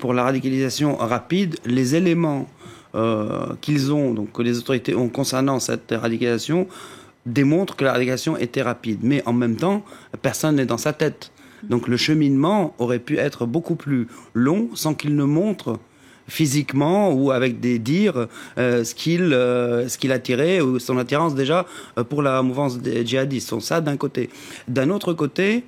pour la radicalisation rapide, les éléments qu'ils ont, donc que les autorités ont concernant cette radicalisation, démontrent que la radicalisation était rapide. Mais en même temps, personne n'est dans sa tête. Donc le cheminement aurait pu être beaucoup plus long sans qu'il ne montre physiquement ou avec des dires ce qu'il attirait ou son attirance déjà pour la mouvance des djihadistes. Ça d'un côté. D'un autre côté,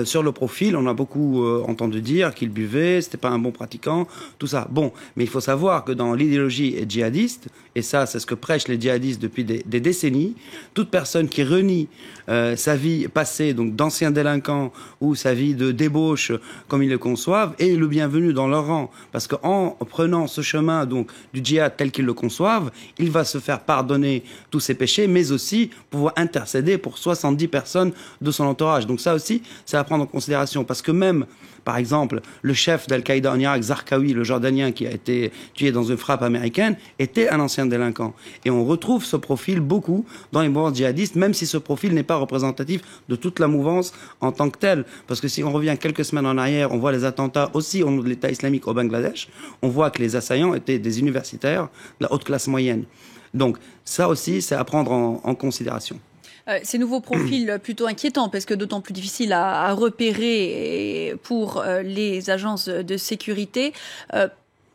sur le profil, on a beaucoup entendu dire qu'il buvait, c'était pas un bon pratiquant, tout ça. Bon, mais il faut savoir que dans l'idéologie djihadiste, et ça c'est ce que prêchent les djihadistes depuis des décennies, toute personne qui renie sa vie passée, donc d'ancien délinquant ou sa vie de débauche comme ils le conçoivent, est le bienvenu dans leur rang. Parce qu'en prenant ce chemin donc du djihad tel qu'ils le conçoivent, il va se faire pardonner tous ses péchés, mais aussi pouvoir intercéder pour 70 personnes de son entourage. Donc ça aussi, c'est à prendre en considération. Parce que même, par exemple, le chef d'Al-Qaïda en Irak, Zarqawi, le Jordanien qui a été tué dans une frappe américaine, était un ancien délinquant. Et on retrouve ce profil beaucoup dans les mouvances djihadistes, même si ce profil n'est pas représentatif de toute la mouvance en tant que telle. Parce que si on revient quelques semaines en arrière, on voit les attentats aussi au nom de l'État islamique au Bangladesh, on voit que les assaillants étaient des universitaires de la haute classe moyenne. Donc ça aussi, c'est à prendre en considération. Ces nouveaux profils plutôt inquiétants, parce que d'autant plus difficile à repérer pour les agences de sécurité.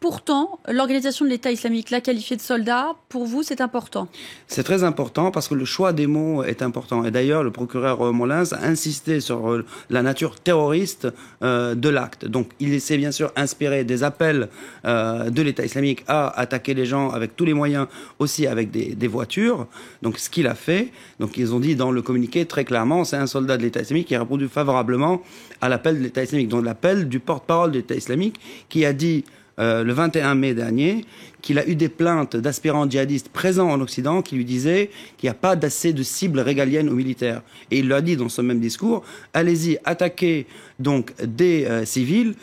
Pourtant, l'organisation de l'État islamique l'a qualifié de soldat. Pour vous, c'est important? C'est très important parce que le choix des mots est important. Et d'ailleurs, le procureur Molins a insisté sur la nature terroriste de l'acte. Donc, il s'est bien sûr inspiré des appels de l'État islamique à attaquer les gens avec tous les moyens, aussi avec des voitures. Donc, ce qu'il a fait, donc ils ont dit dans le communiqué très clairement, c'est un soldat de l'État islamique qui a répondu favorablement à l'appel de l'État islamique. Donc, l'appel du porte-parole de l'État islamique qui a dit le 21 mai dernier, qu'il a eu des plaintes d'aspirants djihadistes présents en Occident qui lui disaient qu'il n'y a pas d'assez de cibles régaliennes aux militaires. Et il l'a dit dans ce même discours, allez-y, attaquez donc des civils,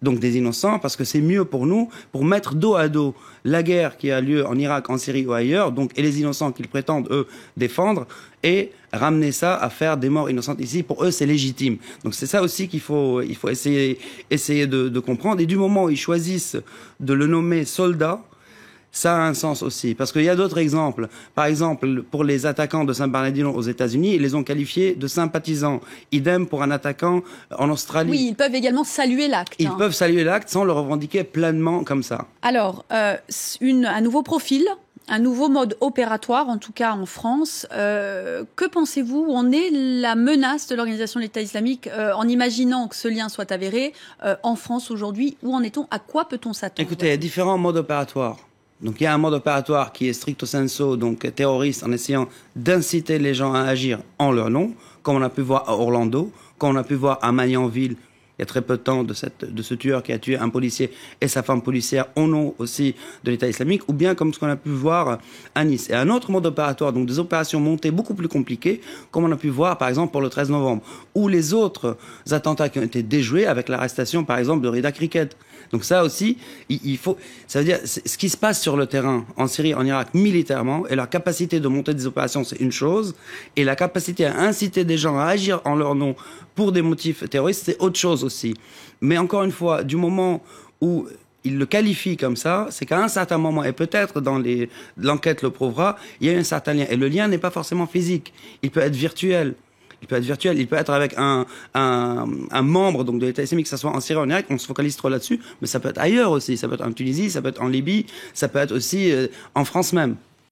donc des innocents, parce que c'est mieux pour nous, pour mettre dos à dos la guerre qui a lieu en Irak, en Syrie ou ailleurs, donc, et les innocents qu'ils prétendent, eux, défendre, et ramener ça à faire des morts innocentes ici. Pour eux, c'est légitime. Donc c'est ça aussi qu'il faut essayer de comprendre. Et du moment où ils choisissent de le nommer soldat, ça a un sens aussi. Parce qu'il y a d'autres exemples. Par exemple, pour les attaquants de San Bernardino aux États-Unis, ils les ont qualifiés de sympathisants. Idem pour un attaquant en Australie. Oui, ils peuvent également saluer l'acte. Ils peuvent saluer l'acte sans le revendiquer pleinement comme ça. Alors, un nouveau profil, un nouveau mode opératoire, en tout cas en France. Que pensez-vous? Où en est la menace de l'organisation de l'État islamique en imaginant que ce lien soit avéré en France aujourd'hui? Où en est-on? À quoi peut-on s'attendre? Écoutez, il y a différents modes opératoires. Donc il y a un mode opératoire qui est stricto sensu, donc terroriste, en essayant d'inciter les gens à agir en leur nom, comme on a pu voir à Orlando, comme on a pu voir à Magnanville, il y a très peu de temps, de ce tueur qui a tué un policier et sa femme policière au nom aussi de l'État islamique, ou bien comme ce qu'on a pu voir à Nice. Et un autre mode opératoire, donc des opérations montées beaucoup plus compliquées, comme on a pu voir par exemple pour le 13 novembre, ou les autres attentats qui ont été déjoués avec l'arrestation par exemple de Rida Cricket. Donc ça aussi, il faut, ça veut dire, ce qui se passe sur le terrain, en Syrie, en Irak, militairement, et leur capacité de monter des opérations, c'est une chose, et la capacité à inciter des gens à agir en leur nom pour des motifs terroristes, c'est autre chose aussi. Mais encore une fois, du moment où il le qualifie comme ça, c'est qu'à un certain moment, et peut-être dans l'enquête le prouvera, il y a un certain lien. Et le lien n'est pas forcément physique, il peut être virtuel. Il peut être virtuel, il peut être avec un membre donc de l'État islamique, que ce soit en Syrie ou en Irak, on se focalise trop là-dessus, mais ça peut être ailleurs aussi, ça peut être en Tunisie, ça peut être en Libye, ça peut être aussi en France même.